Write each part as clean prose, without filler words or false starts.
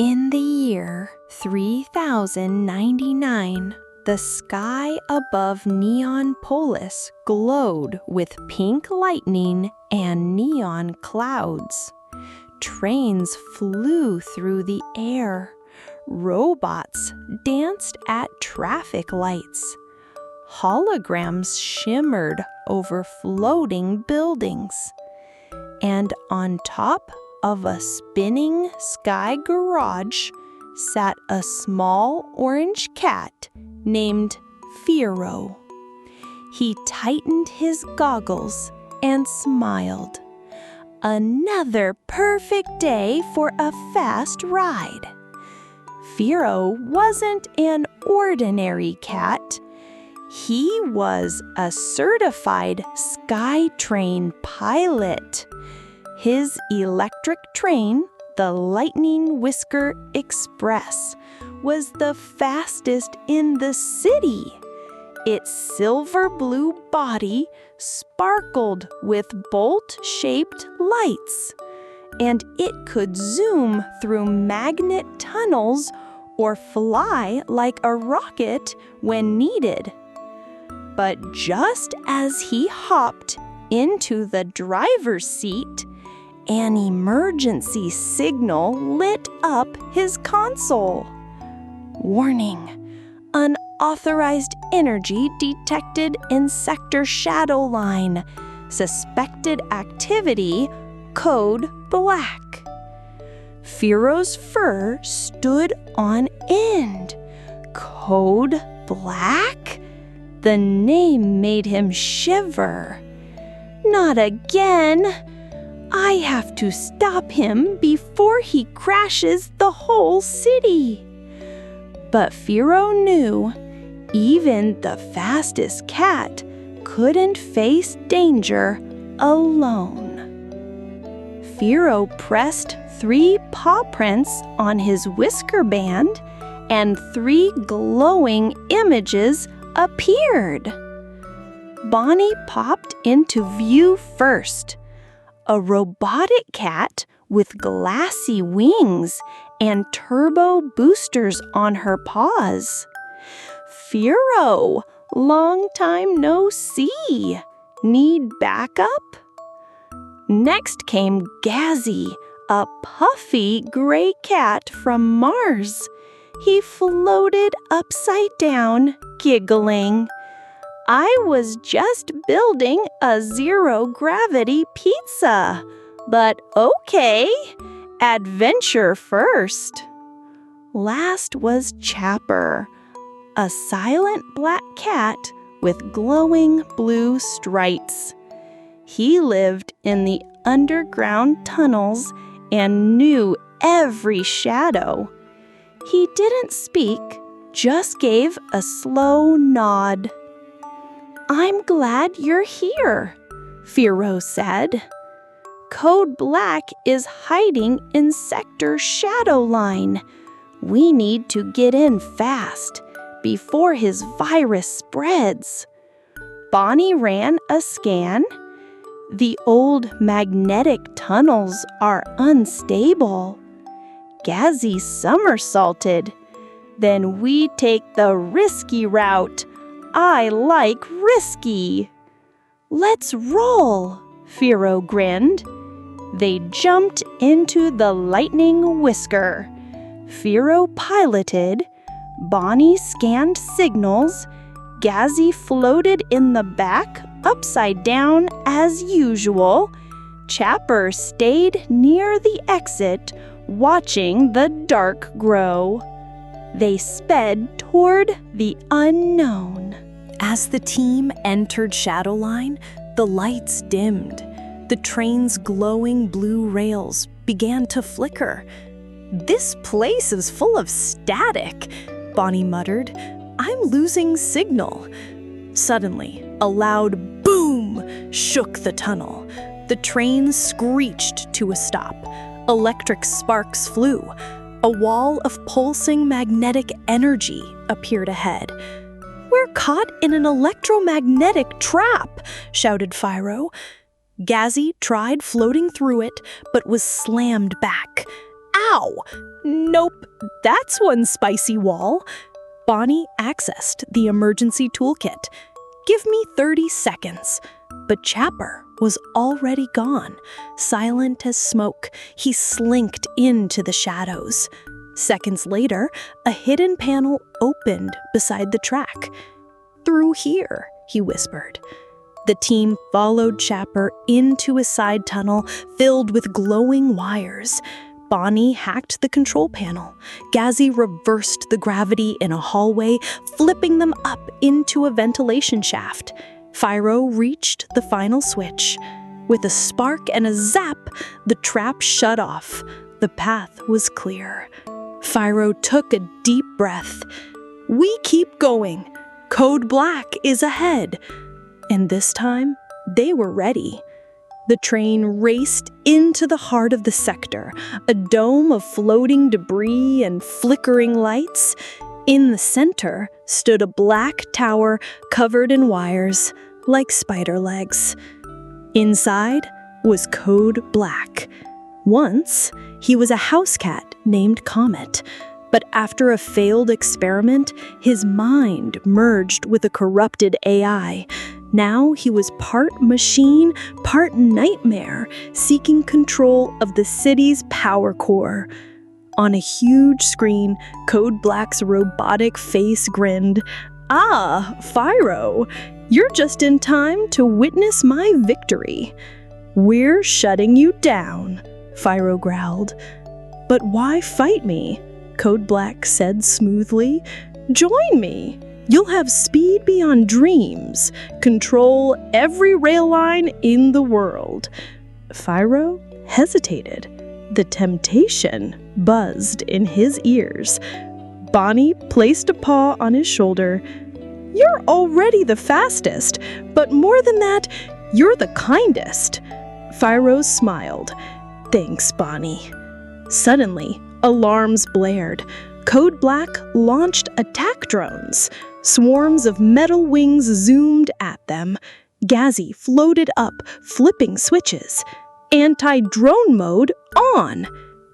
In the year 3099, the sky above Neonpolis glowed with pink lightning and neon clouds. Trains flew through the air. Robots danced at traffic lights. Holograms shimmered over floating buildings. And on top of a spinning sky garage sat a small orange cat named Firo. He tightened his goggles and smiled. Another perfect day for a fast ride. Firo wasn't an ordinary cat. He was a certified SkyTrain pilot. His electric train, the Lightning-Whissker Express, was the fastest in the city. Its silver blue body sparkled with bolt-shaped lights, and it could zoom through magnet tunnels or fly like a rocket when needed. But just as he hopped into the driver's seat, an emergency signal lit up his console. Warning: unauthorized energy detected in Sector Shadowline. Suspected activity, code black. Firo's fur stood on end. Code black? The name made him shiver. Not again! I have to stop him before he crashes the whole city. But Firo knew even the fastest cat couldn't face danger alone. Firo pressed 3 paw prints on his whisker band, and 3 glowing images appeared. Bonnie popped into view first. A robotic cat with glassy wings and turbo boosters on her paws. Firo, long time no see. Need backup? Next came Gazzy, a puffy gray cat from Mars. He floated upside down, giggling. I was just building a zero-gravity pizza, but okay, adventure first. Last was Chapper, a silent black cat with glowing blue stripes. He lived in the underground tunnels and knew every shadow. He didn't speak, just gave a slow nod. I'm glad you're here, Firo said. Code Black is hiding in Sector Shadowline. We need to get in fast before his virus spreads. Bonnie ran a scan. The old magnetic tunnels are unstable. Gazzy somersaulted. Then we take the risky route. I like risky. Let's roll, Firo grinned. They jumped into the Lightning-Whissker. Firo piloted. Bonnie scanned signals. Gazzy floated in the back, upside down as usual. Chapper stayed near the exit, watching the dark grow. They sped toward the unknown. As the team entered Shadowline, the lights dimmed. The train's glowing blue rails began to flicker. This place is full of static, Bonnie muttered. I'm losing signal. Suddenly, a loud boom shook the tunnel. The train screeched to a stop. Electric sparks flew. A wall of pulsing magnetic energy appeared ahead. We're caught in an electromagnetic trap, shouted Firo. Gazzy tried floating through it, but was slammed back. Ow! Nope, that's one spicy wall. Bonnie accessed the emergency toolkit. Give me 30 seconds. But Chapper was already gone. Silent as smoke, he slinked into the shadows. Seconds later, a hidden panel opened beside the track. "Through here," he whispered. The team followed Chapper into a side tunnel filled with glowing wires. Bonnie hacked the control panel. Gazzy reversed the gravity in a hallway, flipping them up into a ventilation shaft. Firo reached the final switch. With a spark and a zap, the trap shut off. The path was clear. Firo took a deep breath. "We keep going. Code Black is ahead." And this time, they were ready. The train raced into the heart of the sector, a dome of floating debris and flickering lights. In the center stood a black tower covered in wires, like spider legs. Inside was Code Black. Once, he was a house cat named Comet. But after a failed experiment, his mind merged with a corrupted AI. Now he was part machine, part nightmare, seeking control of the city's power core. On a huge screen, Code Black's robotic face grinned. "Ah, Firo, you're just in time to witness my victory." "We're shutting you down," Firo growled. "But why fight me?" Code Black said smoothly. "Join me. You'll have speed beyond dreams, control every rail line in the world." Firo hesitated. The temptation buzzed in his ears. Bonnie placed a paw on his shoulder. "You're already the fastest, but more than that, you're the kindest." Firo smiled. "Thanks, Bonnie." Suddenly, alarms blared. Code Black launched attack drones. Swarms of metal wings zoomed at them. Gazzy floated up, flipping switches. Anti-drone mode on.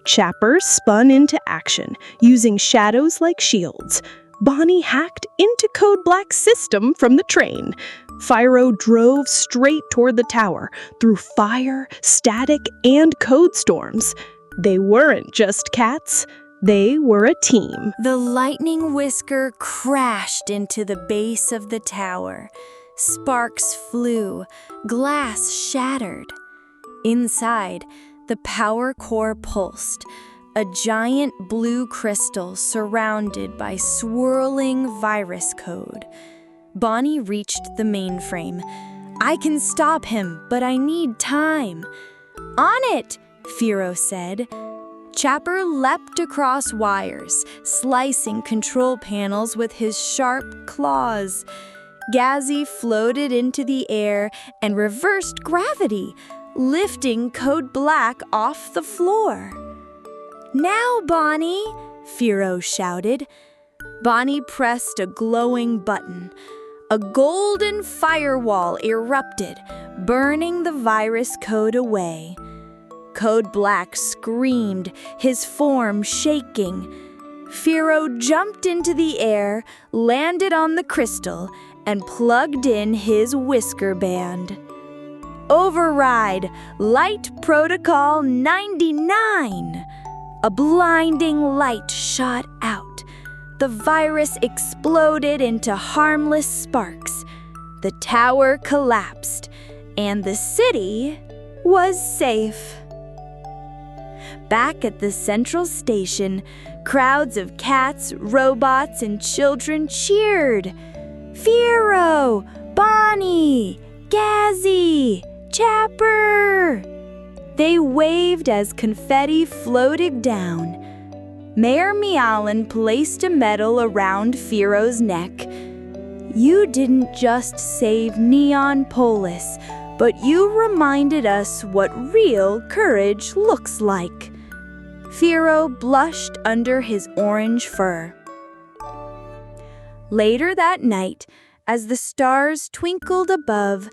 Chapper spun into action, using shadows like shields. Bonnie hacked into Code Black's system from the train. Firo drove straight toward the tower, through fire, static, and code storms. They weren't just cats. They were a team. The Lightning-Whissker crashed into the base of the tower. Sparks flew, glass shattered. Inside, the power core pulsed, a giant blue crystal surrounded by swirling virus code. Bonnie reached the mainframe. "I can stop him, but I need time." "On it!" Firo said. Chapper leapt across wires, slicing control panels with his sharp claws. Gazzy floated into the air and reversed gravity, lifting Code Black off the floor. "Now, Bonnie!" Firo shouted. Bonnie pressed a glowing button. A golden firewall erupted, burning the virus code away. Code Black screamed, his form shaking. Firo jumped into the air, landed on the crystal, and plugged in his whisker band. "Override! Light Protocol 99!" A blinding light shot out. The virus exploded into harmless sparks. The tower collapsed, and the city was safe. Back at the central station, crowds of cats, robots, and children cheered. "Firo! Bonnie! Gazzy! Chapper!" They waved as confetti floated down. Mayor Meowlin placed a medal around Firo's neck. "You didn't just save Neon Polis, but you reminded us what real courage looks like." Firo blushed under his orange fur. Later that night, as the stars twinkled above,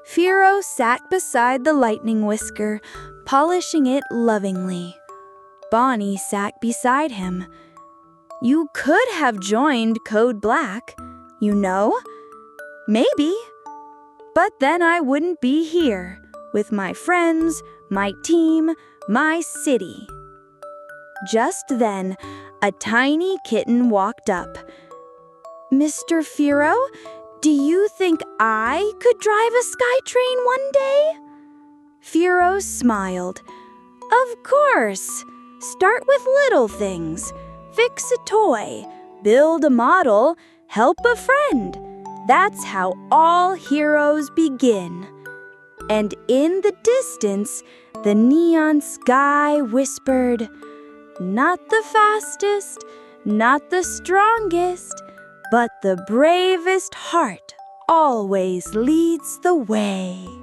Firo sat beside the Lightning-Whissker, polishing it lovingly. Bonnie sat beside him. "You could have joined Code Black, you know. Maybe. But then I wouldn't be here, with my friends, my team, my city." Just then, a tiny kitten walked up. "Mr. Firo, do you think I could drive a SkyTrain one day?" Firo smiled. "Of course. Start with little things. Fix a toy, build a model, help a friend. That's how all heroes begin." And in the distance, the neon sky whispered, "Not the fastest, not the strongest, but the bravest heart always leads the way."